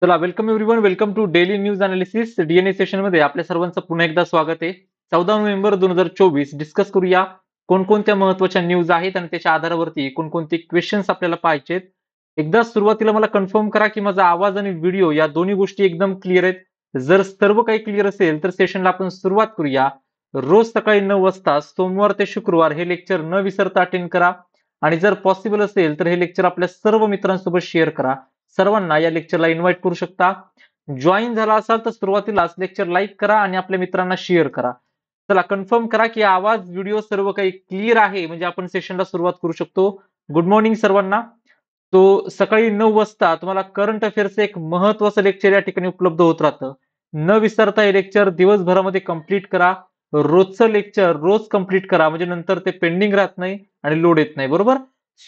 चला welcome everyone, welcome to daily news analysis DNA session मध्ये आपल्या सर्वांचं पुन्हा एकदा स्वागत आहे. 14 नोव्हेंबर 2024 डिस्कस करूया कोणकोणत्या महत्त्वाच्या न्यूज आहेत आणि त्याच्या आधारावरती कोणकोणते क्वेश्चन्स आपल्याला पाहायचेत. एकदा सुरुवातीला मला कन्फर्म करा की माझा आवाज आणि व्हिडिओ या दोन्ही गोष्टी एकदम क्लिअर आहेत. जर सर्व काही क्लिअर असेल तर सेशनला आपण सुरुवात करूया. रोज सकाळी 9 वाजता सोमवार ते शुक्रवार हे लेक्चर न विसरता अटेंड करा आणि जर पॉसिबल असेल तर हे लेक्चर आपल्या सर्व मित्रांसोबत शेअर करा. सर्वांना या लेक्चरला इन्व्हाइट करू शकता. जॉईन झाला असाल तर सुरुवातीलाच लेक्चर लाईक करा आणि आपल्या मित्रांना शेअर करा. चला कन्फर्म करा की आवाज, व्हिडिओ सर्व काही क्लिअर आहे म्हणजे आपण सेशनला सुरुवात करू शकतो. गुड मॉर्निंग सर्वांना. तो सकाळी 9 वाजता तुम्हाला करंट अफेअर्सचं एक महत्त्वाचं लेक्चर या ठिकाणी उपलब्ध होत राहतं. न विसरता हे लेक्चर दिवसभरामध्ये कंप्लीट करा. रोजचं लेक्चर रोज कंप्लीट करा म्हणजे नंतर ते पेंडिंग राहत नाही आणि लोड येत नाही, बरोबर?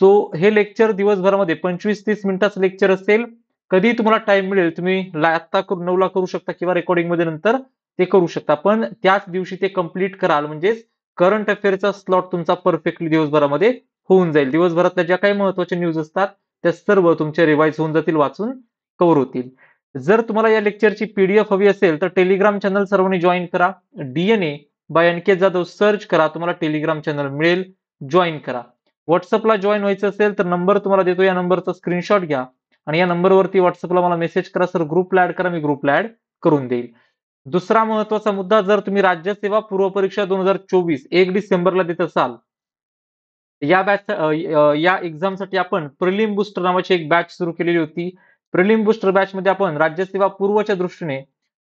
सो हे लेक्चर दिवसभरामध्ये 25-30 मिनिटाचं लेक्चर असेल. कधी तुम्हाला टाइम मिळेल तुम्ही आता 9 ला करू शकता किंवा रेकॉर्डिंग मध्ये नंतर ते करू शकता. पण त्याच दिवशी ते कंप्लीट कराल म्हणजेच करंट अफेअरचा स्लॉट तुमचा परफेक्टली दिवसभरामध्ये होऊन जाईल. दिवसभरातल्या ज्या काही महत्त्वाच्या न्यूज असतात त्या सर्व तुमच्या रिवाइज होऊन जातील, वाचून कव्हर होतील. जर तुम्हाला या लेक्चरची पीडीएफ हवी असेल तर टेलिग्राम चॅनल सर्वांनी जॉईन करा. DNA by Aniket Jadhav search करा, तुम्हाला टेलिग्राम चॅनल मिळेल, जॉईन करा. व्हॉट्सअपला जॉईन व्हायचं असेल तर नंबर तुम्हाला देतो, या नंबरचा स्क्रीनशॉट घ्या आणि या नंबरवरती व्हॉट्सअपला मला मेसेज करा, सर ग्रुपला ऍड करा, मी ग्रुपला ऍड करून देईल. दुसरा महत्वाचा मुद्दा, जर तुम्ही राज्यसेवा पूर्व परीक्षा 2024 1 डिसेंबरला देत असाल, या बॅच या एक्झामसाठी आपण प्रिलिम बुस्टर नावाची एक बॅच सुरू केलेली होती. प्रिलिम बुस्टर बॅच मध्ये आपण राज्यसेवा पूर्वच्या दृष्टीने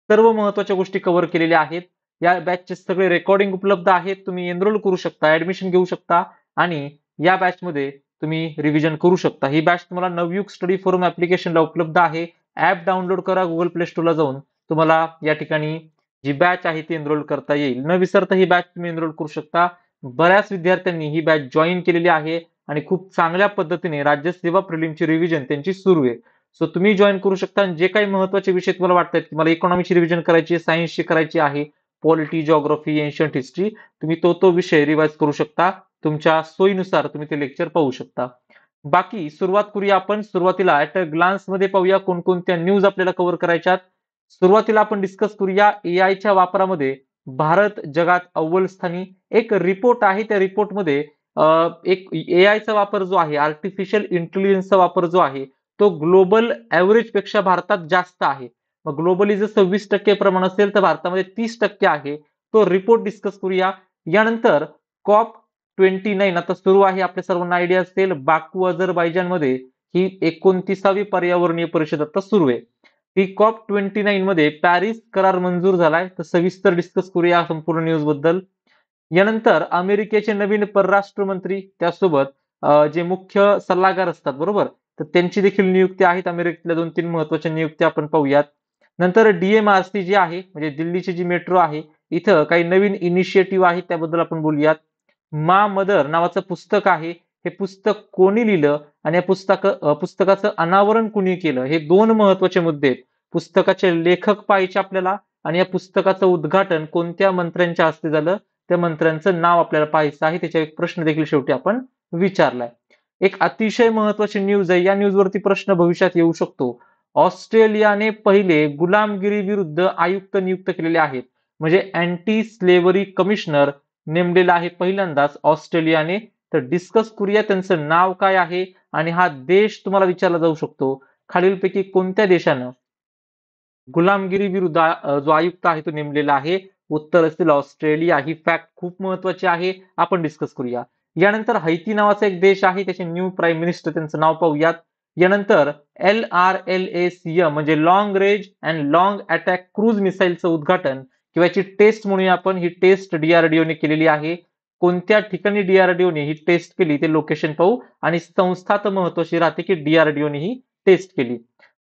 सर्व महत्त्वाच्या गोष्टी कव्हर केलेल्या आहेत. या बॅचचे सगळे रेकॉर्डिंग उपलब्ध आहेत. तुम्ही एनरोल करू शकता, ऍडमिशन घेऊ शकता आणि या बॅच मध्ये तुम्ही रिव्हिजन करू शकता. ही बॅच तुम्हाला नवयुग स्टडी फोरम ऍप्लिकेशनला उपलब्ध आहे. ऍप डाउनलोड करा गुगल प्ले स्टोरला जाऊन, तुम्हाला या ठिकाणी जी बॅच आहे ती एनरोल करता येईल. न विसरता ही बॅच तुम्ही एनरोल करू शकता. बऱ्याच विद्यार्थ्यांनी ही बॅच जॉईन केलेली आहे आणि खूप चांगल्या पद्धतीने राज्यसेवा प्रिलिमची रिव्हिजन त्यांची सुरू आहे. सो तुम्ही जॉईन करू शकता आणि जे काही महत्त्वाचे विषय तुम्हाला वाटतात की मला इकॉनॉमीची रिव्हिजन करायची आहे, सायन्सची करायची आहे, पॉलिटी, जिओग्राफी, एन्शियंट हिस्ट्री, तुम्ही तो विषय रिवाइज करू शकता. तुमच्या सोयीनुसार तुम्ही ते लेक्चर पाहू शकता. बाकी सुरुवात करूया आपण. सुरुवातीला ऍट अ ग्लान्स मध्ये पाहूया कोणकोणत्या न्यूज आपल्याला कव्हर करायच्यात. सुरुवातीला आपण डिस्कस करूया एआयच्या वापरामध्ये भारत जगात अव्वल स्थानी. एक रिपोर्ट आहे, त्या रिपोर्टमध्ये एक एआयचा वापर जो आहे, आर्टिफिशियल इंटेलिजन्सचा वापर जो आहे, तो ग्लोबल ऍव्हरेज पेक्षा भारतात जास्त आहे. मग ग्लोबली जर 26% प्रमाण असेल तर भारतामध्ये 30% आहे. तो रिपोर्ट डिस्कस करूया. यानंतर COP29 आता सुरू आहे, आपल्या सर्वांना आयडिया असेल, बाकू अझरबैजानमध्ये ही 29वी पर्यावरणीय परिषद आता सुरू आहे. ही COP29 मध्ये पॅरिस करार मंजूर झालाय, तर सविस्तर डिस्कस करूया संपूर्ण न्यूज बद्दल. यानंतर अमेरिकेचे नवीन परराष्ट्र मंत्री, त्यासोबत जे मुख्य सल्लागार असतात, बरोबर, तर त्यांची देखील नियुक्ती आहेत. अमेरिकेतल्या 2-3 महत्वाच्या नियुक्त्या आपण पाहूयात. नंतर डीएमआरसी जी आहे म्हणजे दिल्लीची जी मेट्रो आहे, इथं काही नवीन इनिशिएटिव्ह आहेत, त्याबद्दल आपण बोलूयात. मा मदर नावाचं पुस्तक आहे. हे पुस्तक कोणी लिहिलं आणि या पुस्तकाचं अनावरण कुणी केलं, हे 2 महत्वाचे मुद्दे आहेत. पुस्तकाचे लेखक पाहायचे आपल्याला आणि या पुस्तकाचं उद्घाटन कोणत्या मंत्र्यांच्या हस्ते झालं, त्या मंत्र्यांचं नाव आपल्याला पाहायचं आहे. त्याच्यावर एक प्रश्न देखील शेवटी आपण विचारलाय. एक अतिशय महत्वाची न्यूज आहे. या न्यूजवरती प्रश्न भविष्यात येऊ शकतो. ऑस्ट्रेलियाने पहिले गुलामगिरी विरुद्ध आयुक्त नियुक्त केलेले आहेत. म्हणजे अँटी स्लेव्हरी कमिशनर नेमलेला आहे पहिल्यांदाच ऑस्ट्रेलियाने. तर डिस्कस करूया त्यांचं नाव काय आहे आणि हा देश तुम्हाला विचारला जाऊ शकतो, खालीलपैकी कोणत्या देशानं गुलामगिरी विरुद्ध जो आयुक्त आहे तो नेमलेला आहे. उत्तर असेल ऑस्ट्रेलिया. ही फॅक्ट खूप महत्वाची आहे, आपण डिस्कस करूया. यानंतर हैती नावाचा एक देश आहे, त्याचे न्यू प्राईम मिनिस्टर, त्यांचं नाव पाहूयात. यानंतर LRLACM म्हणजे long range and long attack cruise मिसाईलचं उद्घाटन किंवा याची टेस्ट म्हणूया आपण, ही टेस्ट डीआरडीओने केलेली आहे. कोणत्या ठिकाणी डीआरडीओने ही टेस्ट केली ते लोकेशन पाहू आणि संस्था तर महत्वाची राहते की डीआरडीओने ही टेस्ट केली.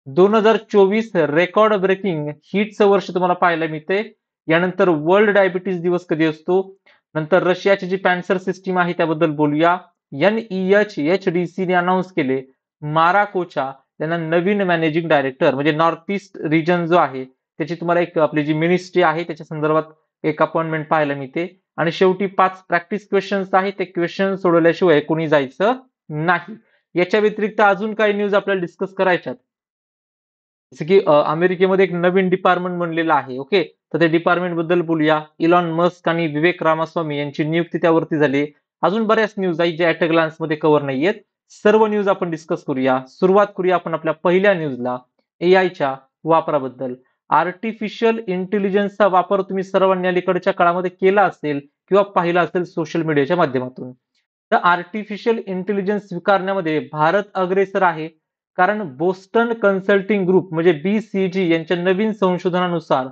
2024 रेकॉर्ड ब्रेकिंग हीटचं वर्ष तुम्हाला पाहायला मिळते. यानंतर वर्ल्ड डायबिटीज दिवस कधी असतो. नंतर रशियाची जी पॅन्सर सिस्टीम आहे त्याबद्दल बोलूया. NEHDC ने अनाऊन्स केले माराकोचा त्यांना नवीन मॅनेजिंग डायरेक्टर, म्हणजे नॉर्थ ईस्ट रिजन जो आहे त्याची तुम्हाला एक आपली जी मिनिस्ट्री आहे त्याच्या संदर्भात एक अपॉइंटमेंट पाहायला मिळते. आणि शेवटी 5 प्रॅक्टिस क्वेश्चन्स आहेत, ते क्वेश्चन सोडवल्याशिवाय कोणी जायचं नाही. याच्या व्यतिरिक्त अजून काही न्यूज आपल्याला डिस्कस करायच्यात. जसं की अमेरिकेमध्ये एक नवीन डिपार्टमेंट बनलेलं आहे. ओके. तर त्या डिपार्टमेंट बद्दल बोलूया. इलॉन मस्क आणि विवेक रामास्वामी यांची नियुक्ती त्यावरती झाली. अजून बऱ्याच न्यूज आहेत ज्या ॲट अ ग्लान्समध्ये कव्हर नाहीयेत. सर्व न्यूज आपण डिस्कस करूया. सुरुवात करूया आपण आपल्या पहिल्या न्यूजला एआयच्या वापराबद्दल. आर्टिफिशियल इंटेलिजन्सचा वापर तुम्ही सर्वांनी अलीकडच्या काळामध्ये केला असेल किंवा पाहिला असेल सोशल मीडियाच्या माध्यमातून. तर आर्टिफिशियल इंटेलिजन्स स्वीकारण्यामध्ये भारत अग्रेसर आहे. कारण बोस्टन कन्सल्टिंग ग्रुप म्हणजे BCG यांच्या नवीन संशोधनानुसार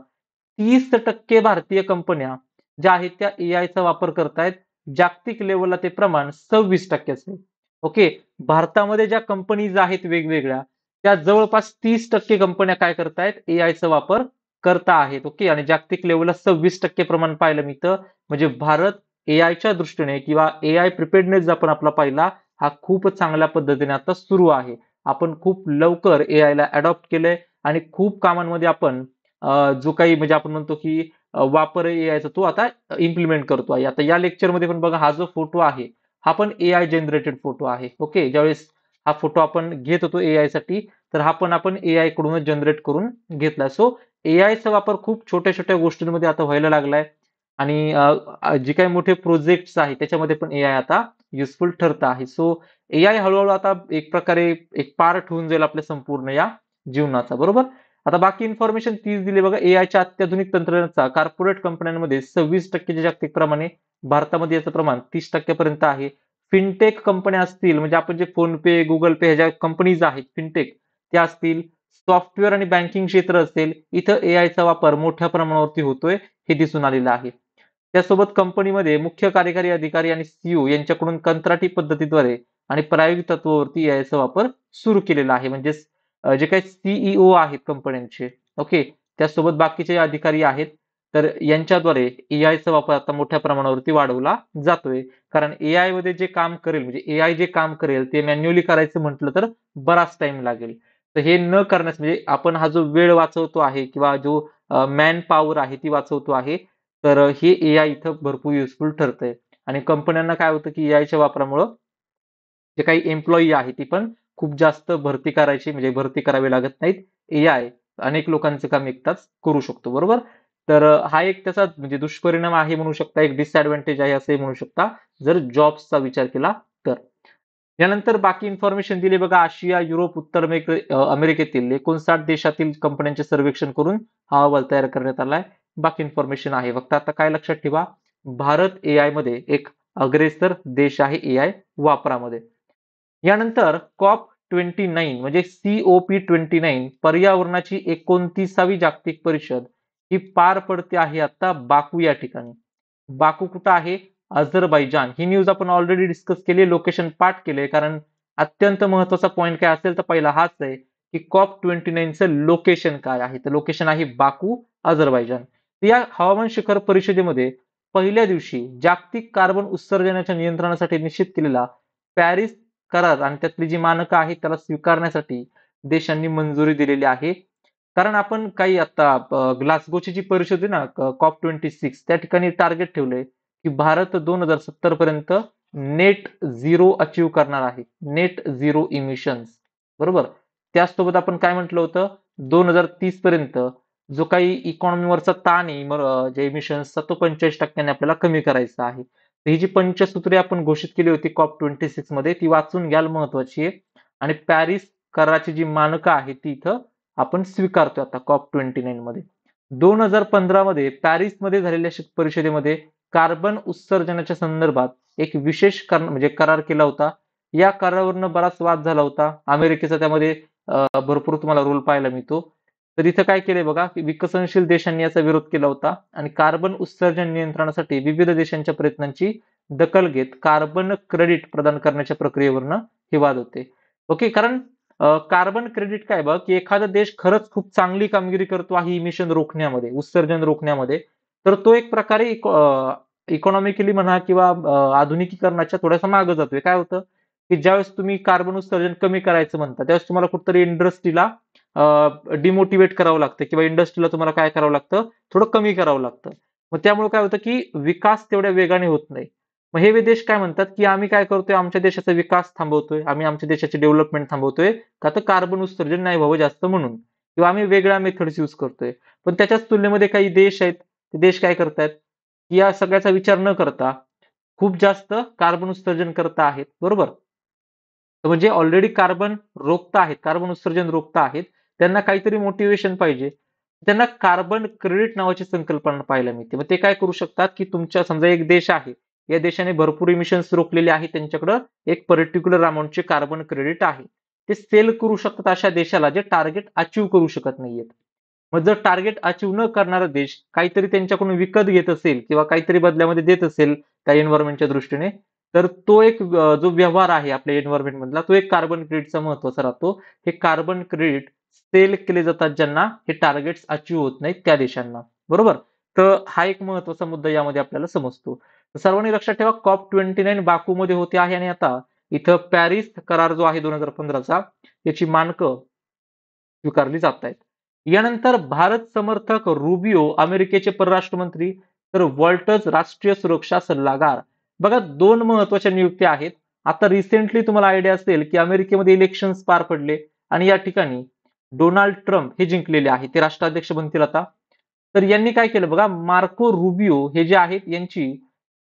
30% भारतीय कंपन्या ज्या आहेत त्या एआयचा वापर करतायत. जागतिक लेव्हलला ते प्रमाण 26% आहे. ओके. भारतामध्ये ज्या कंपनीज आहेत वेगवेगळ्या, त्या जवळपास 30% कंपन्या काय करतायत एआयचा वापर करता आहेत. ओके. आणि जागतिक लेव्हलला 26% प्रमाण पाहिलं मी तर म्हणजे भारत एआयच्या दृष्टीने किंवा एआय प्रिपेअर्डनेस आपण आपला पाहिला, हा खूप चांगल्या पद्धतीने आता सुरू आहे. आपण खूप लवकर एआयला अडॉप्ट केलंय आणि खूप कामांमध्ये आपण जो काही म्हणजे आपण म्हणतो की वापर एआयचा तो आता इम्प्लिमेंट करतो आहे. आता या लेक्चरमध्ये पण बघा हा जो फोटो आहे, हा पण एआय जनरेटेड फोटो आहे. ओके. ज्यावेळेस हा फोटो आपण घेत होतो एआयसाठी, तर हा पण आपण एआय कडूनच जनरेट करून घेतलाय. सो एआयचा वापर खूप छोट्या-छोट्या गोष्टींमध्ये आता व्हायला लागलाय आणि जे काही मोठे प्रोजेक्ट्स आहेत त्याच्यामध्ये पण एआय आता युजफुल ठरत आहे. सो एआय हळू-हळू आता एक प्रकारे एक पार्ट होऊन जाईल आपल्या संपूर्ण या जीवनाचा, बरोबर? आता बाकी इन्फॉर्मेशन तीच दिली बघा. एआयच्या अत्याधुनिक तंत्रज्ञानाचा कॉर्पोरेट कंपन्यांमध्ये 26% च्या जागतिक प्रमाणे, भारतामध्ये याचं प्रमाण 30% पर्यंत आहे. फिनटेक कंपन्या असतील म्हणजे आपण जे फोनपे, Google Pay ह्या ज्या कंपनीज आहेत फिनटेक त्या असतील, सॉफ्टवेअर आणि बँकिंग क्षेत्र असेल, इथं एआयचा वापर मोठ्या प्रमाणावरती होतोय, हे दिसून आलेलं आहे. त्यासोबत कंपनीमध्ये मुख्य कार्यकारी अधिकारी आणि सीईओ यांच्याकडून कंत्राटी पद्धतीद्वारे आणि प्रायोगिक तत्वावरती एआयचा वापर सुरू केलेला आहे. म्हणजे जे काही सीईओ आहेत कंपन्यांचे, ओके. त्यासोबत बाकीचे अधिकारी आहेत. तर यांच्याद्वारे एआयचा वापर आता मोठ्या प्रमाणावरती वाढवला जातोय. कारण एआयमध्ये जे काम करेल म्हणजे एआय जे काम करेल ते मॅन्युअली करायचं म्हटलं तर बराच टाईम लागेल. तर हे न करण्यास म्हणजे आपण हा जो वेळ वाचवतो आहे किंवा जो मॅन पॉवर आहे ती वाचवतो आहे. तर हे एआय इथं भरपूर युजफुल ठरतंय आणि कंपन्यांना काय होतं की एआयच्या वापरामुळं जे काही एम्प्लॉयी आहे ती पण खूप जास्त भरती करायची म्हणजे भरती करावी लागत नाहीत. एआय अनेक लोकांचं काम एकटाच करू शकतो, बरोबर? तर हा एक त्याचा म्हणजे दुष्परिणाम आहे म्हणू शकता, एक डिसएडव्हांटेज आहे असंही म्हणू शकता, जर जॉब्सचा विचार केला तर. यानंतर बाकी इन्फॉर्मेशन दिली बघा. आशिया, युरोप, उत्तर अमेरिकेतील 59 देशातील कंपन्यांचे सर्वेक्षण करून हा अहवाल तयार करण्यात आलाय. बाकी इन्फॉर्मेशन आहे. फक्त आता काय लक्षात ठेवा, भारत एआय मध्ये एक अग्रेसर देश आहे एआय वापरामध्ये. यानंतर COP29 म्हणजे COP29 पर्यावरणाची 29वी जागतिक परिषद ही पार पडते आहे आता बाकू या ठिकाणी. बाकू कुठं आहे? अझरबैजान. ही न्यूज आपण ऑलरेडी डिस्कस केली, लोकेशन पाठ केले कारण अत्यंत महत्वाचा पॉइंट काय असेल तर पहिला हाच आहे की COP29 चं लोकेशन काय आहे? तर लोकेशन आहे बाकू, अझरबैजान. या हवामान शिखर परिषदेमध्ये पहिल्या दिवशी जागतिक कार्बन उत्सर्जनाच्या नियंत्रणासाठी निश्चित केलेला पॅरिस करार आणि त्यातली जी मानकं आहेत त्याला स्वीकारण्यासाठी देशांनी मंजुरी दिलेली आहे. कारण आपण काही आता ग्लासगोची जी परिषद आहे ना COP26 त्या ठिकाणी टार्गेट ठेवलंय की भारत 2070 पर्यंत नेट झिरो अचीव्ह करणार आहे. Net zero emissions. बरोबर? त्याचसोबत आपण काय म्हटलं होतं 2030 पर्यंत जो काही इकॉनॉमीवरचा ताण आहे जे इमिशन्सचा तो 45% आपल्याला कमी करायचा आहे. तर ही जी पंचसूत्री आपण घोषित केली होती COP26 मध्ये ती वाचून घ्याल महत्वाची आहे. आणि पॅरिस कराराची जी मानकं आहेत ती इथं आपण स्वीकारतोय आता COP29 मध्ये. 2015 मध्ये पॅरिसमध्ये झालेल्या परिषदेमध्ये कार्बन उत्सर्जनाच्या संदर्भात एक विशेष म्हणजे करार केला होता. या करारावरनं बराच वाद झाला होता. अमेरिकेचा त्यामध्ये भरपूर तुम्हाला रोल पाहायला मिळतो. तर इथं काय केलंय बघा, की विकसनशील देशांनी याचा विरोध केला होता आणि कार्बन उत्सर्जन नियंत्रणासाठी विविध देशांच्या प्रयत्नांची दखल घेत कार्बन क्रेडिट प्रदान करण्याच्या प्रक्रियेवरनं हे वाद होते. ओके. कारण कार्बन क्रेडिट काय बघा, की एखादा देश खरंच खूप चांगली कामगिरी करतो आहे इमिशन रोखण्यामध्ये, उत्सर्जन रोखण्यामध्ये, तर तो एक प्रकारे इकॉनॉमिकली म्हणा किंवा आधुनिकीकरणाच्या थोडासा मागे जातोय. काय होतं, की ज्यावेळेस तुम्ही कार्बन उत्सर्जन कमी करायचं म्हणता, त्यावेळेस तुम्हाला कुठेतरी इंडस्ट्रीला डिमोटिव्हेट करावं लागतं किंवा इंडस्ट्रीला तुम्हाला काय करावं लागतं, थोडं कमी करावं लागतं. मग त्यामुळे काय होतं, की विकास तेवढ्या वेगाने होत नाही. मग हे देश काय म्हणतात, की आम्ही काय करतोय, आमच्या देशाचा विकास थांबवतोय, आम्ही आमच्या देशाची डेव्हलपमेंट थांबवतोय, का तर कार्बन उत्सर्जन नाही व्हावं जास्त म्हणून. किंवा आम्ही वेगळ्या मेथड्स यूज करतोय. पण त्याच्याच तुलनेमध्ये काही देश आहेत, ते देश काय करतायत, की या सगळ्याचा विचार न करता खूप जास्त कार्बन उत्सर्जन करत आहेत, बरोबर? तर म्हणजे ऑलरेडी कार्बन रोखत आहेत, कार्बन उत्सर्जन रोखत आहेत. त्यांना काहीतरी मोटिव्हेशन पाहिजे. त्यांना कार्बन क्रेडिट नावाची संकल्पना पाहायला मिळते. मग ते काय करू शकतात, की तुमच्या समजा एक देश आहे. या देशाने भरपूर इमिशन्स रोखलेले आहेत. त्यांच्याकडे एक पर्टिक्युलर अमाउंटचे कार्बन क्रेडिट आहे. ते सेल करू शकतात अशा देशाला जे टार्गेट अचीव्ह करू शकत नाहीयेत. मग जर टार्गेट अचीव्ह न करणारा देश काहीतरी त्यांच्याकडून विकत घेत असेल किंवा काहीतरी बदल्यामध्ये देत असेल त्या एन्व्हायरमेंटच्या दृष्टीने, तर तो एक जो व्यवहार आहे आपल्या एन्व्हायरमेंट मधला, तो एक कार्बन क्रेडिटचा महत्वाचा राहतो. हे कार्बन क्रेडिट सेल केले जातात ज्यांना हे टार्गेट्स अचीव्ह होत नाहीत त्या देशांना, बरोबर? तर हा एक महत्वाचा मुद्दा यामध्ये आपल्याला समजतो. तर सर्वांनी लक्षात ठेवा, COP29 बाकूमध्ये होते आहे आणि आता इथं पॅरिस करार जो आहे 2015चा, याची मानकं स्वीकारली जात आहेत. यानंतर भारत समर्थक रुबियो अमेरिकेचे परराष्ट्र मंत्री, तर वॉल्टर्स राष्ट्रीय सुरक्षा सल्लागार. बघा, दोन महत्वाच्या नियुक्त्या आहेत. आता रिसेंटली तुम्हाला आयडिया असेल की अमेरिकेमध्ये इलेक्शन्स पार पडले आणि या ठिकाणी डोनाल्ड ट्रम्प हे जिंकलेले आहेत, ते राष्ट्राध्यक्ष बनतील आता. तर यांनी काय केलं बघा, मार्को रुबियो हे जे आहेत यांची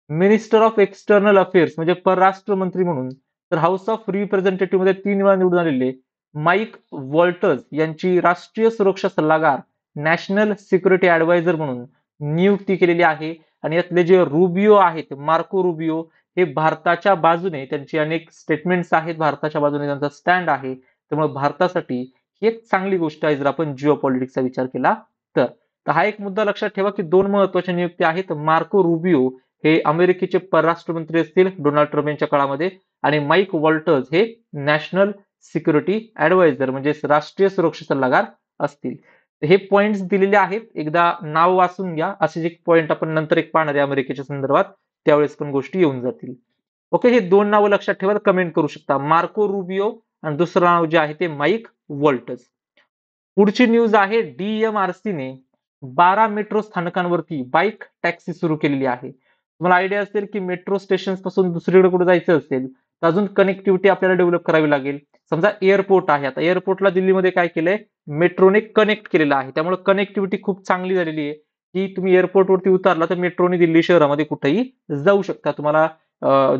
मिनिस्टर ऑफ एक्सटर्नल अफेअर्स म्हणजे परराष्ट्र मंत्री म्हणून, तर हाऊस ऑफ रिप्रेझेंटेटिव्ह मध्ये 3 वेळा निवडून आलेले माईक वॉल्टर्स यांची राष्ट्रीय सुरक्षा सल्लागार, नॅशनल सिक्युरिटी ऍडवायझर म्हणून नियुक्ती केलेली आहे. आणि यातले जे रुबियो आहेत, मार्को रुबियो, हे भारताच्या बाजूने त्यांची अनेक स्टेटमेंट्स आहेत, भारताच्या बाजूने त्यांचा स्टँड आहे. त्यामुळे भारतासाठी ही एक चांगली गोष्ट आहे जर आपण जिओ पॉलिटिक्सचा विचार केला तर. तर हा एक मुद्दा लक्षात ठेवा की दोन महत्वाच्या नियुक्ती आहेत. मार्को रुबियो हे अमेरिकेचे परराष्ट्र मंत्री असतील डोनाल्ड ट्रम्प यांच्या काळामध्ये, आणि माईक वॉल्टर्स हे नॅशनल सिक्युरिटी ऍडवायझर म्हणजे राष्ट्रीय सुरक्षा सल्लागार असतील. हे पॉइंट्स दिलेले आहेत, एकदा नाव वाचून घ्या. असे एक पॉइंट आपण नंतर एक पाहणार आहे अमेरिकेच्या संदर्भात, त्यावेळेस पण गोष्टी येऊन जातील. ओके, हे दोन नावं लक्षात ठेवा, कमेंट करू शकता, मार्को रुबियो आणि दुसरं नाव जे आहे ते माईक वॉल्टर्स. पुढची न्यूज आहे, डीएमआरसीने 12 मेट्रो स्थानकांवरती बाईक टॅक्सी सुरू केलेली आहे. तुम्हाला आयडिया असेल की मेट्रो स्टेशन पासून दुसरीकडे कुठे जायचं असेल तर अजून कनेक्टिव्हिटी आपल्याला डेव्हलप करावी लागेल. समजा एअरपोर्ट आहे, आता एअरपोर्टला दिल्लीमध्ये काय केलंय, मेट्रोने कनेक्ट केलेलं आहे. त्यामुळे कनेक्टिव्हिटी खूप चांगली झालेली आहे की तुम्ही एअरपोर्टवरती उतरला तर मेट्रोने दिल्ली शहरामध्ये कुठेही जाऊ शकता. तुम्हाला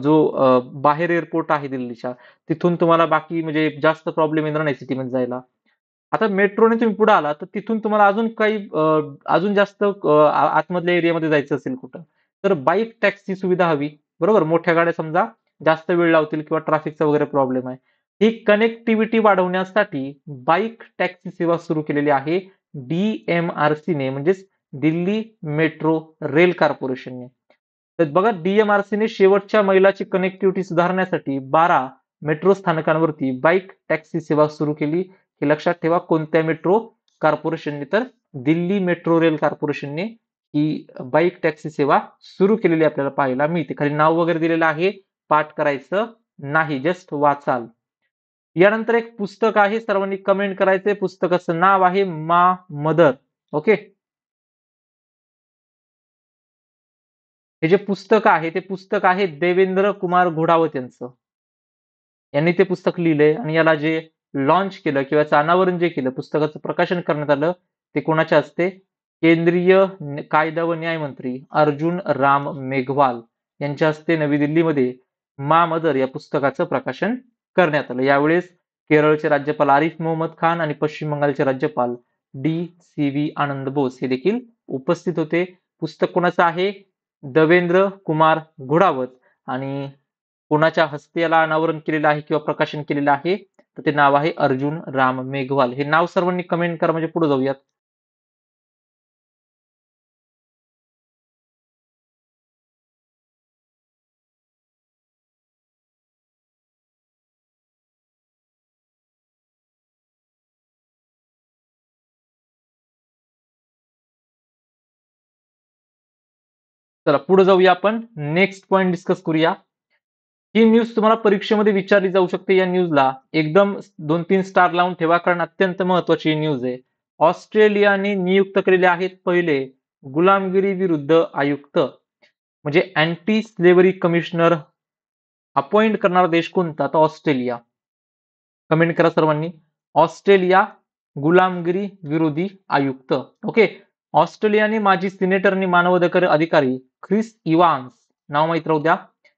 जो बाहेर एअरपोर्ट आहे दिल्लीच्या, तिथून तुम्हाला बाकी म्हणजे जास्त प्रॉब्लेम येणार नाही सिटीमध्ये जायला. आता मेट्रोने तुम्ही पुढे आला तर तिथून तुम्हाला अजून काही अजून जास्त आतमधल्या एरियामध्ये जायचं असेल कुठं, तर बाईक टॅक्सी सुविधा हवी, बरोबर? मोठ्या गाड्या समजा जास्त वेळ लावतील किंवा ट्रॅफिकचा वगैरे प्रॉब्लेम आहे. ही कनेक्टिव्हिटी वाढवण्यासाठी बाईक टॅक्सी सेवा सुरू केलेली आहे डीएमआरसीने, म्हणजेच दिल्ली मेट्रो रेल कॉर्पोरेशनने. तर बघा, डीएमआरसीने शेवटच्या मैलाची कनेक्टिव्हिटी सुधारण्यासाठी 12 मेट्रो स्थानकांवरती बाईक टॅक्सी सेवा सुरू केली. हे लक्षात ठेवा, कोणत्या मेट्रो कॉर्पोरेशनने, तर दिल्ली मेट्रो रेल कॉर्पोरेशनने ही बाईक टॅक्सी सेवा सुरू केलेली आपल्याला पाहायला मिळते. खाली नाव वगैरे दिलेलं आहे, पाठ करायचं नाही, जस्ट वाचाल. यानंतर एक पुस्तक आहे, सर्वांनी कमेंट करायचंय. पुस्तकाचं नाव आहे मा मदर. ओके, हे जे पुस्तक आहे ते पुस्तक आहे देवेंद्र कुमार घोडावत यांचं. यांनी ते पुस्तक लिहिलंय आणि याला जे लॉन्च केलं किंवा याचं अनावरण जे केलं, पुस्तकाचं प्रकाशन करण्यात आलं, ते कोणाच्या हस्ते, केंद्रीय कायदा व न्याय मंत्री अर्जुन राम मेघवाल यांच्या हस्ते नवी दिल्लीमध्ये मा मदर या पुस्तकाचं प्रकाशन करण्यात आलं. यावेळेस केरळचे राज्यपाल आरिफ मोहम्मद खान आणि पश्चिम बंगालचे राज्यपाल डी.सी.व्ही. आनंद बोस हे देखील उपस्थित होते. पुस्तक कोणाचं आहे, देवेंद्र कुमार घोडावत, आणि कोणाच्या हस्ते याला अनावरण केलेलं आहे किंवा प्रकाशन केलेलं आहे, तर ते नाव आहे अर्जुन राम मेघवाल. हे नाव सर्वांनी कमेंट करा म्हणजे पुढे जाऊयात. चला पुढे जाऊया, आपण नेक्स्ट पॉइंट डिस्कस करूया. ही न्यूज तुम्हाला परीक्षेमध्ये विचारली जाऊ शकते. या न्यूजला एकदम 2-3 स्टार लावून ठेवा, कारण अत्यंत महत्वाची न्यूज आहे. ऑस्ट्रेलियाने नियुक्त केलेले आहेत पहिले गुलामगिरी विरुद्ध आयुक्त, म्हणजे अँटी स्लेव्हरी कमिशनर अपॉइंट करणारा देश कोणता, तर ऑस्ट्रेलिया. कमेंट करा सर्वांनी, ऑस्ट्रेलिया गुलामगिरी विरोधी आयुक्त. ओके. ऑस्ट्रेलियाने माजी सिनेटर आणि मानवाधिकार अधिकारी ख्रिस इवान्स नाव माहित राहू द्या.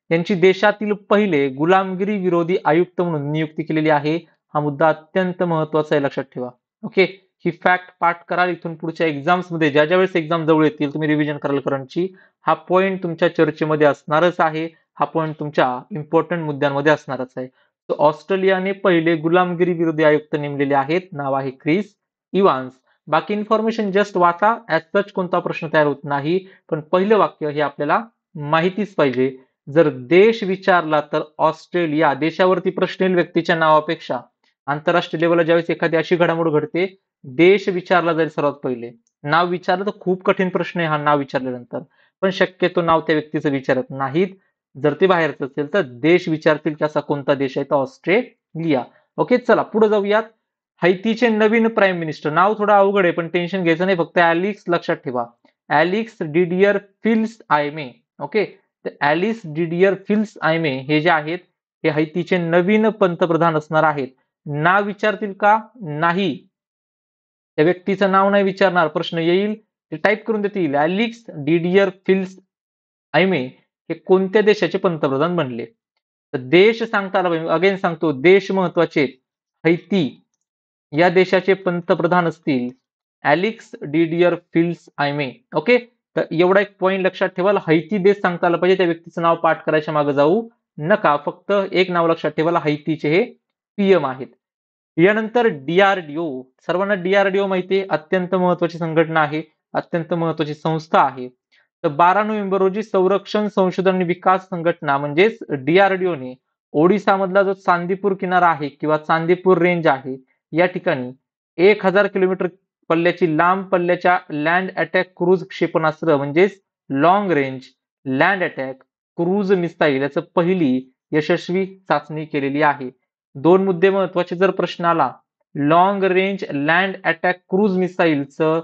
त्यांची देशातील पहिले गुलामगिरी विरोधी आयुक्त म्हणून नियुक्ती केलेली आहे. हा मुद्दा अत्यंत महत्वाचा आहे, लक्षात ठेवा. ओके. ही फॅक्ट पाठ कराल. इथून पुढच्या एक्झाम्स मध्ये ज्या वेळेस एक्झाम जवळ येतील तुम्ही रिव्हिजन कराल करंटची. हा पॉइंट तुमच्या चर्चेमध्ये असणारच आहे. हा पॉइंट तुमच्या इम्पॉर्टंट मुद्द्यांमध्ये असणारच आहे. तर ऑस्ट्रेलियाने पहिले गुलामगिरी विरोधी आयुक्त नेमलेले आहेत. नाव आहे ख्रिस इवान्स. बाकी इन्फॉर्मेशन जस्ट वाचा. ऍज सच कोणता प्रश्न तयार होत नाही. पण पहिलं वाक्य हे आपल्याला माहितीच पाहिजे. जर देश विचारला तर ऑस्ट्रेलिया. देशावरती प्रश्न येईल व्यक्तीच्या नावापेक्षा. आंतरराष्ट्रीय लेवलला ज्यावेळेस एखादी अशी घडामोड घडते, देश विचारला जाईल सर्वात पहिले. नाव विचारलं तर खूप कठीण प्रश्न आहे हा नाव विचारल्यानंतर. पण शक्यतो नाव त्या व्यक्तीचं विचारत नाहीत. जर ते बाहेरचं असेल तर देश विचारतील की असा कोणता देश आहे, तर ऑस्ट्रेलिया. ओके, चला पुढे जाऊयात. हैतीचे नवीन प्राईम मिनिस्टर. नाव थोडं अवघड आहे पण टेन्शन घ्यायचं नाही. फक्त ॲलिक्स लक्षात ठेवा. ॲलिक्स डिडियर फिल्स आयमे. ओके, तर ॲलिस डिडियर फिल्स आयमे हे जे आहेत हे हैतीचे नवीन पंतप्रधान असणार आहेत. नाव विचारतील का? नाही. त्या व्यक्तीचं नाव नाही विचारणार. प्रश्न येईल ते टाईप करून देतील. ॲलिक्स डिडियर फिल्स आयमे हे कोणत्या देशाचे पंतप्रधान बनले? तर देश सांगता आला पाहिजे. अगेन सांगतो, देश महत्वाचे. हैती या देशाचे पंतप्रधान असतील ॲलिक्स डिडियर फिल्स आयमे. ओके, तर एवढा एक पॉइंट लक्षात ठेवाल. हैती देश सांगता आला पाहिजे. त्या व्यक्तीचं नाव पाठ करायच्या मागे जाऊ नका. फक्त एक नाव लक्षात ठेवायला, हैतीचे हे पीएम आहेत. यानंतर डीआरडीओ. सर्वांना डीआरडीओ माहिती आहे. अत्यंत महत्वाची संघटना आहे. अत्यंत महत्वाची संस्था आहे. तर 12 नोव्हेंबर रोजी संरक्षण संशोधन आणि विकास संघटना म्हणजेच डीआरडीओने ओडिसा मधला जो चांदीपूर किनारा आहे किंवा चांदीपूर रेंज आहे या ठिकाणी 1000 किलोमीटर पल्ल्याची लांब पल्ल्याच्या लँड अटॅक क्रूज क्षेपणास्त्र म्हणजेच long range land attack cruise missile याचं पहिली यशस्वी चाचणी केलेली आहे. दोन मुद्दे महत्वाचे. जर प्रश्न आला long range land attack cruise मिसाईलचं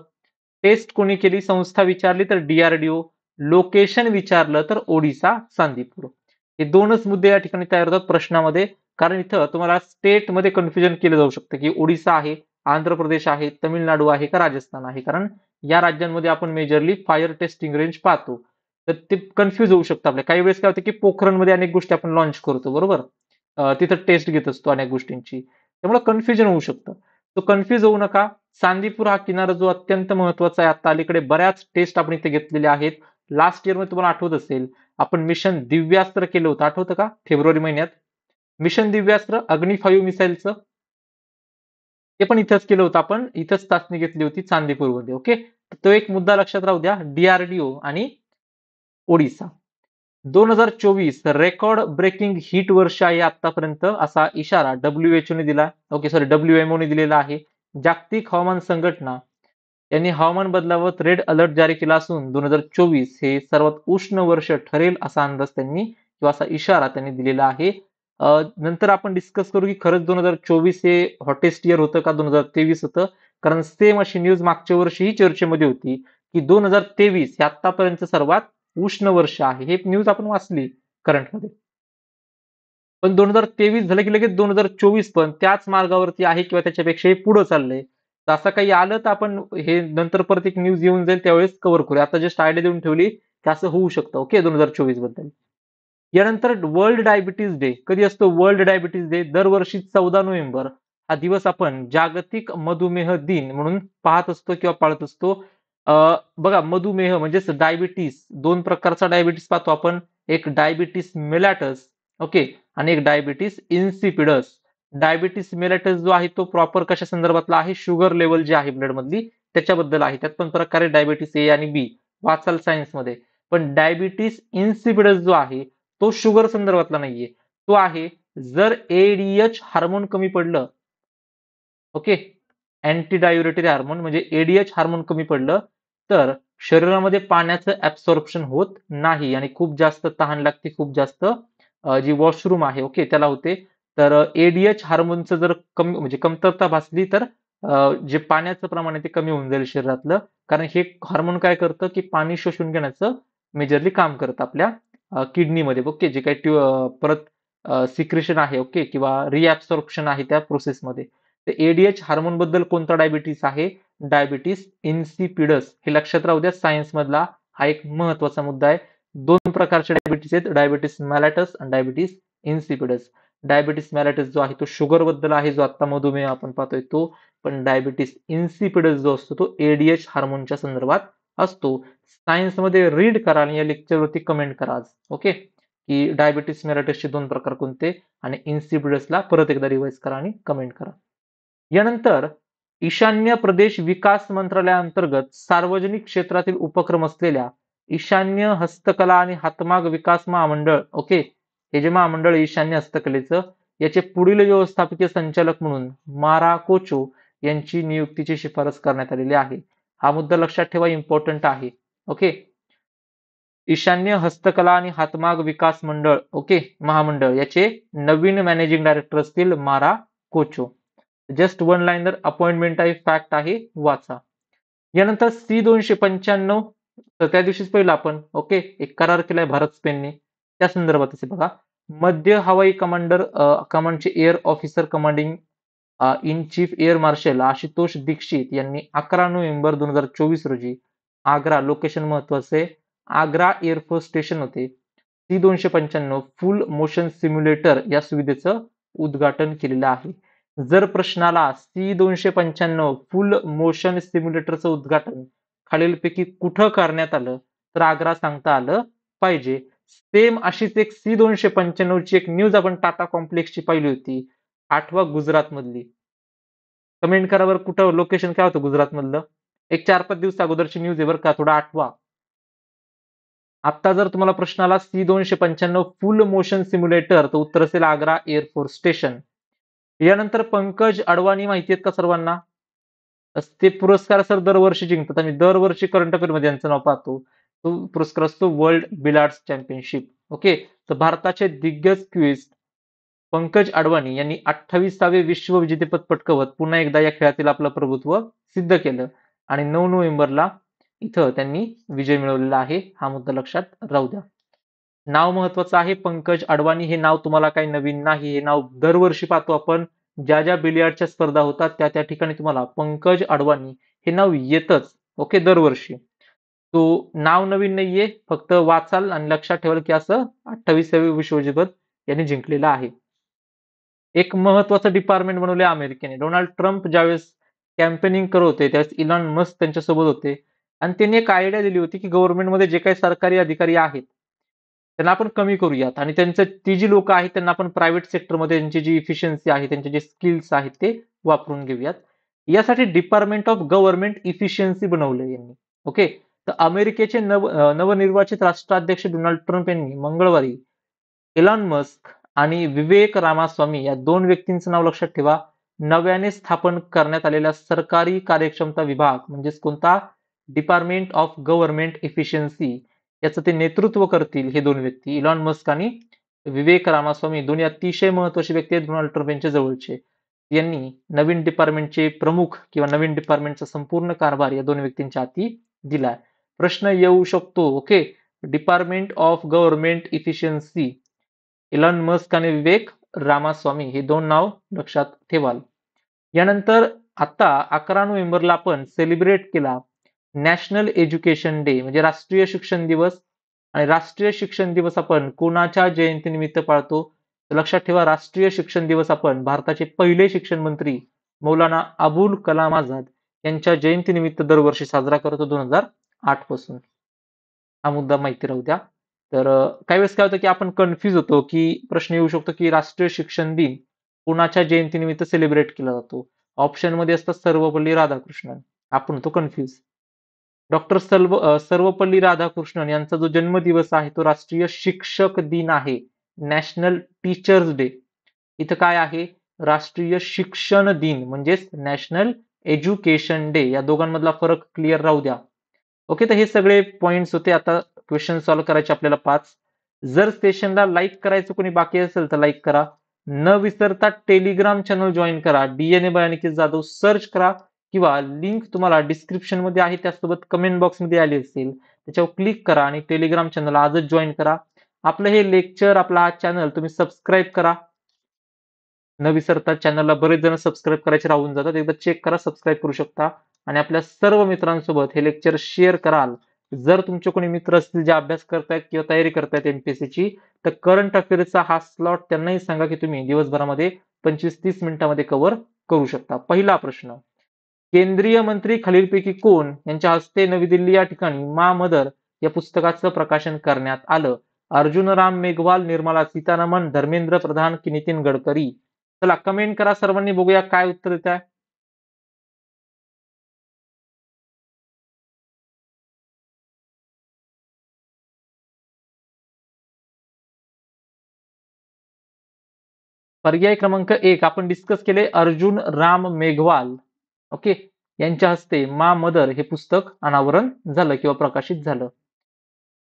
टेस्ट कोणी केली, संस्था विचारली तर डीआरडीओ. लोकेशन विचारलं तर ओडिसा चांदीपूर. हे दोनच मुद्दे या ठिकाणी तयार होतात प्रश्नामध्ये. कारण इथं तुम्हाला स्टेट मध्ये कन्फ्युजन केलं जाऊ शकतं की ओडिसा आहे, आंध्र प्रदेश आहे, तमिळनाडू आहे का राजस्थान आहे. कारण या राज्यांमध्ये आपण मेजरली फायर टेस्टिंग रेंज पाहतो. तर ते कन्फ्युज होऊ शकतं आपल्या. काही वेळेस काय होतं की पोखरणमध्ये अनेक गोष्टी आपण लॉन्च करतो, बरोबर. तिथं टेस्ट घेत असतो अनेक गोष्टींची. त्यामुळे कन्फ्युजन होऊ शकतं. तो कन्फ्युज होऊ नका. चांदीपूर हा किनारा जो अत्यंत महत्वाचा आहे. आता अलीकडे बऱ्याच टेस्ट आपण इथे घेतलेल्या आहेत. लास्ट इयर मध्ये तुम्हाला आठवत असेल आपण मिशन दिव्यास्त्र केलं होतं, आठवतं का? फेब्रुवारी महिन्यात मिशन दिव्यास्त्र अग्नी 5 मिसाईलचं ते पण इथंच केलं होतं आपण. इथंच चाचणी घेतली होती चांदीपूरमध्ये. ओके, तो एक मुद्दा लक्षात राहू द्या. डीआरडीओ आणि ओडिसा. 2024 रेकॉर्ड ब्रेकिंग हीट वर्ष आहे आतापर्यंत असा इशारा WHO ने दिला. ओके, सॉरी, WMO ने दिलेला आहे. जागतिक हवामान संघटना यांनी हवामान बदलावर रेड अलर्ट जारी केला असून 2024 हे सर्वात उष्ण वर्ष ठरेल असा अंदाज त्यांनी किंवा असा इशारा त्यांनी दिलेला आहे. नंतर आपण डिस्कस करू की खरंच 2024 हे हॉटेस्ट इयर होतं का 2023 होतं. कारण सेम अशी न्यूज मागच्या वर्षीही चर्चेमध्ये होती की 2023 हे आतापर्यंत सर्वात उष्ण वर्ष आहे. हे न्यूज आपण वाचली करंटमध्ये. पण 2023 झालं की लगेच 2024 पण त्याच मार्गावरती आहे किंवा त्याच्यापेक्षाही पुढे चाललंय. तर असं काही आलं तर आपण हे नंतर परत एक न्यूज येऊन जाईल त्यावेळेस कव्हर करूया. आता जस्ट आयडिया देऊन ठेवली की असं होऊ शकतं. ओके, 2024 बद्दल. यानंतर वर्ल्ड डायबिटीज डे कधी असतो? वर्ल्ड डायबिटीज डे दरवर्षी 14 नोव्हेंबर हा दिवस आपण जागतिक मधुमेह दिन म्हणून पाहत असतो किंवा पाळत असतो. बघा, मधुमेह म्हणजेच डायबिटीस, दोन प्रकारचा डायबिटीस पाहतो आपण. एक डायबिटीस मेलाटस, ओके, आणि एक डायबिटीस इन्सिपिडस. डायबिटीस मेलाटस जो आहे तो प्रॉपर कशा संदर्भातला आहे? शुगर लेवल जी आहे ब्लड मधली त्याच्याबद्दल आहे. त्यात पण प्रकारे डायबिटीस ए आणि बी वाचाल सायन्समध्ये. पण डायबिटीस इन्सिपिडस जो आहे तो शुगर संदर्भातला नाहीये. तो आहे जर एडीएच हार्मोन कमी पडलं, ओके, अँटी डायुरेटिक हार्मोन म्हणजे एडीएच हार्मोन कमी पडलं तर शरीरामध्ये पाण्याचं ऍब्सॉर्प्शन होत नाही आणि खूप जास्त तहान लागते, खूप जास्त जी वॉशरूम आहे ओके त्याला होते. तर एडीएच हार्मोनचं जर कमी म्हणजे कमतरता भासली तर जे पाण्याचं प्रमाण आहे ते कमी होऊन जाईल शरीरातलं. कारण हे हार्मोन काय करतं की पाणी शोषून घेण्याचं मेजरली काम करतं आपल्या किडनीमध्ये. ओके, जे काही परत सिक्रेशन आहे ओके किंवा रिॲब्सॉर्प्शन आहे त्या प्रोसेसमध्ये. तर एडीएच हार्मोन बद्दल कोणता डायबिटीस आहे? Diabetes insipidus. हे लक्षात राहू द्या, सायन्स मधला हा एक महत्वाचा मुद्दा आहे. दोन प्रकारचे डायबिटीस आहेत, डायबिटीस मेलाटस आणि डायबिटीस इन्सिपिडस. डायबिटीस मेलाटस जो आहे तो शुगर बद्दल आहे, जो आता मधुमेह आपण पाहतोय तो. पण डायबिटीस इन्सिपिडस जो असतो तो एडीएच हार्मोनच्या संदर्भात असतो. सायन्समध्ये रीड करा आणि या लेक्चरवरती कमेंट करा आज. ओके, की डायबिटीस मेलाटसचे दोन प्रकार कोणते आणि इन्सिपिडसला परत एकदा रिवाइज करा आणि कमेंट करा. यानंतर ईशान्य प्रदेश विकास मंत्रालयाअंतर्गत सार्वजनिक क्षेत्रातील उपक्रम असलेल्या ईशान्य हस्तकला आणि हातमाग विकास महामंडळ, ओके, हे जे महामंडळ ईशान्य हस्तकलेचं, याचे पुढील व्यवस्थापकीय संचालक म्हणून मारा कोचो यांची नियुक्तीची शिफारस करण्यात आलेली आहे. हा मुद्दा लक्षात ठेवा, इम्पॉर्टंट आहे. ओके, ईशान्य हस्तकला आणि हातमाग विकास मंडळ, ओके, महामंडळ, याचे नवीन मॅनेजिंग डायरेक्टर असतील मारा कोचो. जस्ट वन लाईनर अपॉइंटमेंट आहे, फॅक्ट आहे, वाचा. यानंतर C-295, तर त्या दिवशीच पहिला आपण, ओके, एक करार केलाय भारत स्पेनने, त्या संदर्भात असे बघा. मध्य हवाई कमांडचे air officer commanding in chief air marshal Ashutosh Dikshit यांनी 11 नोव्हेंबर 2024 रोजी आग्रा, लोकेशन महत्वाचे, आग्रा एअरफोर्स स्टेशन होते, C-295 फुल मोशन सिम्युलेटर या सुविधेचं उद्घाटन केलेलं आहे. जर प्रश्नाला C-295 फुल मोशन सिम्युलेटरचं उद्घाटन खालीलपैकी कुठं करण्यात आलं, तर आग्रा सांगता आलं पाहिजे. सेम अशीच एक C-295 ची एक न्यूज आपण टाटा कॉम्प्लेक्सची पाहिली होती, आठवा गुजरात मधली. कमेंट करा बरं, कुठं लोकेशन काय होतं गुजरात मधलं. एक 4-5 दिवस अगोदरची न्यूज आहे बरं का, थोडा आठवा. आता जर तुम्हाला प्रश्न आला C-295 फुल मोशन सिम्युलेटर, तर उत्तर असेल आग्रा एअरफोर्स स्टेशन. यानंतर पंकज अडवाणी माहिती आहेत का सर्वांना? ते पुरस्कार सर दरवर्षी जिंकतात. आम्ही दरवर्षी करंट अफेअर मध्ये यांचं नाव पाहतो. तो पुरस्कार असतो वर्ल्ड बिलार्ड्स चॅम्पियनशिप. ओके, तर भारताचे दिग्गज क्विस्ट पंकज अडवाणी यांनी 28वे विश्व विजेतेपद पटकावत पुन्हा एकदा या खेळातील आपलं प्रभुत्व सिद्ध केलं आणि 9 नोव्हेंबरला इथं त्यांनी विजय मिळवलेला आहे. हा मुद्दा लक्षात राहू द्या. नाव महत्वाचं आहे, पंकज अडवाणी हे नाव तुम्हाला काही नवीन नाही, हे नाव दरवर्षी पाहतो आपण. ज्या ज्या बिलियार्डच्या स्पर्धा होतात त्या त्या ठिकाणी तुम्हाला पंकज अडवाणी हे नाव येतच, ओके, दरवर्षी. तो नाव नवीन नाहीये, फक्त वाचाल आणि लक्षात ठेवाल की असं 28वे विश्वविजेतेपद यांनी जिंकलेलं आहे. एक महत्वाचं डिपार्टमेंट बनवले अमेरिकेने. डोनाल्ड ट्रम्प ज्यावेळेस कॅम्पेनिंग करत होते त्यावेळेस इलॉन मस्क त्यांच्यासोबत होते आणि त्यांनी एक आयडिया दिली होती की गव्हर्नमेंटमध्ये जे काही सरकारी अधिकारी आहेत त्यांना आपण कमी करूयात आणि त्यांचं ती जी लोक आहेत त्यांना आपण प्रायव्हेट सेक्टरमध्ये त्यांची जी इफिशियन्सी आहे, त्यांचे जे स्किल्स आहेत ते वापरून घेऊयात. यासाठी डिपार्टमेंट ऑफ गव्हर्नमेंट इफिशियन्सी बनवलं यांनी. ओके, तर अमेरिकेचे नवनिर्वाचित राष्ट्राध्यक्ष डोनाल्ड ट्रम्प यांनी मंगळवारी इलॉन मस्क आणि विवेक रामास्वामी या दोन व्यक्तींचं नाव लक्षात ठेवा. नव्याने स्थापन करण्यात आलेल्या सरकारी कार्यक्षमता विभाग म्हणजेच कोणता, डिपार्टमेंट ऑफ गव्हर्नमेंट इफिशियन्सी, याचं ते नेतृत्व करतील हे दोन व्यक्ती, इलॉन मस्क आणि विवेक रामास्वामी. दोन्ही अतिशय महत्वाचे व्यक्ती आहेत डोनाल्ड ट्रम्प यांच्या जवळचे. यांनी नवीन डिपार्टमेंटचे प्रमुख किंवा नवीन डिपार्टमेंटचा संपूर्ण कारभार या दोन व्यक्तींच्या हाती दिलाय. प्रश्न येऊ शकतो, okay, department of government efficiency, Elon Musk आणि विवेक रामास्वामी हे दोन नाव लक्षात ठेवाल. यानंतर आता 11 नोव्हेंबरला आपण सेलिब्रेट केला नॅशनल एज्युकेशन डे म्हणजे राष्ट्रीय शिक्षण दिवस. आणि राष्ट्रीय शिक्षण दिवस आपण कोणाच्या जयंतीनिमित्त पाळतो, तर लक्षात ठेवा, राष्ट्रीय शिक्षण दिवस आपण भारताचे पहिले शिक्षण मंत्री मौलाना अबुल कलाम आझाद यांच्या जयंतीनिमित्त दरवर्षी साजरा करतो 2008 पासून. हा मुद्दा माहिती राहू द्या. तर काही वेळेस काय होतं की आपण कन्फ्युज होतो, की प्रश्न येऊ शकतो की राष्ट्रीय शिक्षण दिन कोणाच्या जयंतीनिमित्त सेलिब्रेट केला जातो. ऑप्शन मध्ये असतात सर्वपल्ली राधाकृष्णन, आपण होतो कन्फ्युज. डॉक्टर सर्वपल्ली राधाकृष्णन यांचा जो जन्मदिवस आहे तो राष्ट्रीय शिक्षक दिन आहे, नॅशनल टीचर्स डे. इथं काय आहे, राष्ट्रीय शिक्षण दिन म्हणजेच नॅशनल एज्युकेशन डे. या दोघांमधला फरक क्लिअर राहू द्या. ओके, तर हे सगळे पॉइंट्स होते. आता क्वेश्चन सॉल्व्ह करायचे आपल्याला 5. जर सेशनला लाईक करायचं कोणी बाकी असेल तर लाईक करा. न विसरता टेलिग्राम चॅनल जॉईन करा, DNA by Aniket Jadhav search करा किंवा लिंक तुम्हाला डिस्क्रिप्शन मध्ये आहे, त्यासोबत कमेंट बॉक्स मध्ये आली असेल, त्याच्यावर क्लिक करा आणि टेलिग्राम चॅनल आजच जॉईन करा. आपलं हे लेक्चर, आपला हा चॅनल तुम्ही सबस्क्राईब करा. न विसरता चॅनलला बरेच जण सबस्क्राईब करायचे राहून जातात. एकदा चेक करा, सबस्क्राईब करू शकता आणि आपल्या सर्व मित्रांसोबत हे लेक्चर शेअर कराल. जर तुमचे कोणी मित्र असतील जे अभ्यास करतायत किंवा तयारी करतायत एमपीएससीची, तर करंट अफेअर्सचा हा स्लॉट त्यांनाही सांगा की तुम्ही दिवसभरामध्ये 25-30 मिनिटांमध्ये कव्हर करू शकता. पहिला प्रश्न, केंद्रीय मंत्री खालीलपैकी कोण यांच्या हस्ते नवी दिल्ली या ठिकाणी मा मदर या पुस्तकाचं प्रकाशन करण्यात आलं? अर्जुन राम मेघवाल, निर्मला सीतारामन, धर्मेंद्र प्रधान की नितीन गडकरी? चला कमेंट करा सर्वांनी, बघूया काय उत्तर देत आहे. पर्याय क्रमांक 1 आपण डिस्कस केले, अर्जुन राम मेघवाल. ओके, यांच्या हस्ते मा मदर हे पुस्तक अनावरण झालं किंवा प्रकाशित झालं.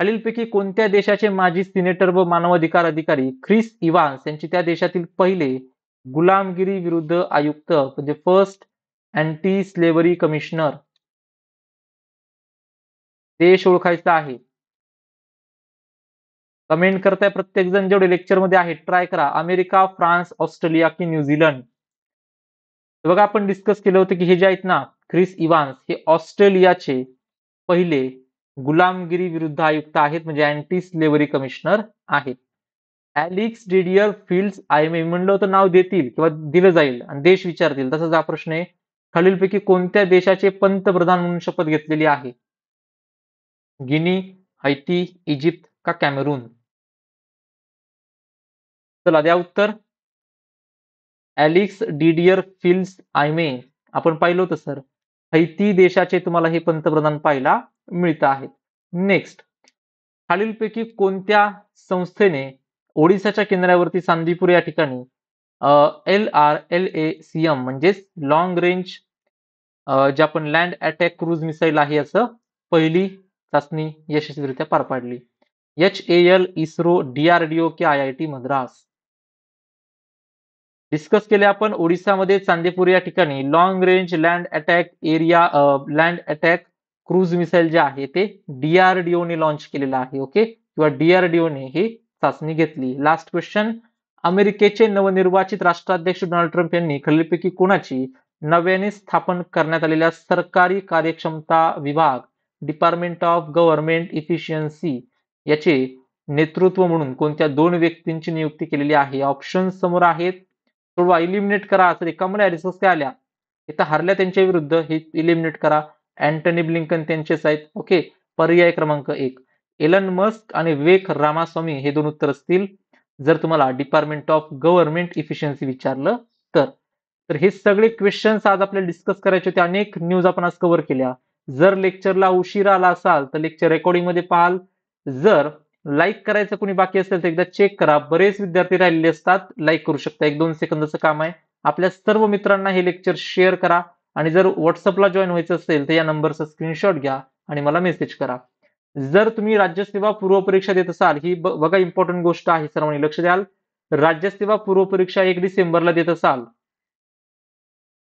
खालीलपैकी कोणत्या देशाचे माजी सिनेटर व मानवाधिकार अधिकारी ख्रिस इव्हान्स यांची त्या देशातील पहिले गुलामगिरी विरुद्ध आयुक्त म्हणजे फर्स्ट अँटी स्लेव्हरी कमिशनर? देश ओळखायचा आहे. कमेंट करताय प्रत्येक जण, जेवढे लेक्चर मध्ये आहेत ट्राय करा. अमेरिका, फ्रान्स, ऑस्ट्रेलिया की न्यूझीलंड? बघा आपण डिस्कस केलं होतं की हे जे आहेत ना ख्रिस इव्हान्स, हे ऑस्ट्रेलियाचे पहिले गुलामगिरी विरुद्ध आयुक्त आहेत, म्हणजे अँटी स्लेव्हरी कमिशनर आहेत. ॲलिक्स डिडियर फिल्ड्स आयमे म्हणलं होतं नाव देतील किंवा दिलं जाईल आणि देश विचारतील, तसाच हा प्रश्न आहे. खालीलपैकी कोणत्या देशाचे पंतप्रधान म्हणून शपथ घेतलेली आहे? गिनी, हैती, इजिप्त का कॅमेरून? चला द्या उत्तर. ॲलिक्स डिडियर फिल्ड्स आयमे आपण पाहिलं होतं सर. हैती देशाचे तुम्हाला हे पंतप्रधान पाहायला मिळत आहेत. नेक्स्ट, खालीलपैकी कोणत्या संस्थेने ओडिसाच्या किनाऱ्यावरती सांदीपूर या ठिकाणी LRLACM म्हणजेच लॉंग रेंज जे आपण लँड अटॅक क्रूज मिसाईल आहे असं पहिली चाचणी यशस्वीरित्या पार पाडली? HAL, इस्रो, DRDO की IIT मद्रास? डिस्कस केले आपण, ओडिसामध्ये चांदीपूर या ठिकाणी long range land attack area land attack cruise missile जे आहे ते DRDO ने लॉन्च केलेलं आहे. ओके, किंवा DRDO ने ही चाचणी घेतली. लास्ट क्वेश्चन, अमेरिकेचे नवनिर्वाचित राष्ट्राध्यक्ष डोनाल्ड ट्रम्प यांनी खालीलपैकी कोणाची नव्याने स्थापन करण्यात आलेल्या सरकारी कार्यक्षमता विभाग डिपार्टमेंट ऑफ गव्हर्नमेंट इफिशियन्सी याचे नेतृत्व म्हणून कोणत्या 2 व्यक्तींची नियुक्ती केलेली आहे? ऑप्शन समोर आहेत, सोडवा, इलिमिनेट करा. असं रिकामल्या हॅरिस काय आल्या, इथं हारल्या त्यांच्या विरुद्ध, हे इलिमिनेट करा. अँटनी ब्लिंकन त्यांचेच आहेत. ओके, पर्याय क्रमांक 1 एलन मस्क आणि विवेक रामास्वामी हे 2 उत्तर असतील जर तुम्हाला डिपार्टमेंट ऑफ गव्हर्नमेंट इफिशियन्सी विचारलं तर. तर हे सगळे क्वेश्चन्स आज आपल्याला डिस्कस करायचे होते. अनेक न्यूज आपण आज कव्हर केल्या. जर लेक्चरला उशीर आला असाल तर लेक्चर रेकॉर्डिंग मध्ये पाहाल. जर लाईक करायचं कोणी बाकी असेल तर एकदा चेक करा. बरेच विद्यार्थी राहिलेले असतात, लाईक करू शकता, 1-2 सेकंदाचं काम आहे. आपल्या सर्व मित्रांना हे लेक्चर शेअर करा आणि जर व्हॉट्सअपला जॉईन व्हायचं असेल तर या नंबरचा स्क्रीनशॉट घ्या आणि मला मेसेज करा. जर तुम्ही राज्यसेवा पूर्व परीक्षा देत असाल, ही बघा इम्पॉर्टंट गोष्ट आहे, सर्वांनी लक्ष द्याल. राज्यसेवा पूर्व परीक्षा 1 डिसेंबरला देत असाल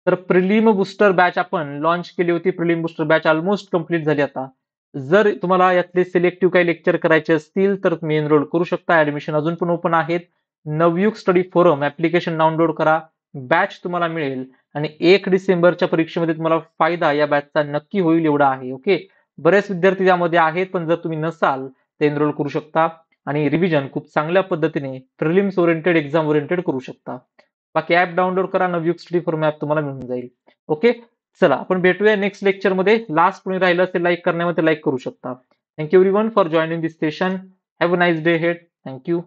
तर प्रिलिम बुस्टर बॅच आपण लॉन्च केली होती. Prelim booster batch almost complete झाली आता. जर तुम्हाला यातले सिलेक्टिव्ह काही लेक्चर करायचे असतील तर तुम्ही एनरोल करू शकता. ऍडमिशन अजून पण ओपन आहेत. Navyug study forum application download करा, बॅच तुम्हाला मिळेल आणि 1 डिसेंबरच्या परीक्षेमध्ये तुम्हाला फायदा या बॅचचा नक्की होईल एवढा आहे. ओके, बरेच विद्यार्थी यामध्ये आहेत, पण जर तुम्ही नसाल तर एनरोल करू शकता आणि रिव्हिजन खूप चांगल्या पद्धतीने प्रिलिम्स ओरिएंटेड, एक्झाम ओरिएंटेड करू शकता. बाकी ऍप डाउनलोड करा, नवयुग स्टडी फोरम ऍप तुम्हाला मिळून जाईल. ओके, चला आपण भेटूया नेक्स्ट लेक्चर मध्ये. लास्ट कोणी राहिलं असेल लाईक करण्यामध्ये, लाईक करू शकता. Thank you everyone for joining this session. Have a nice day head. Thank you.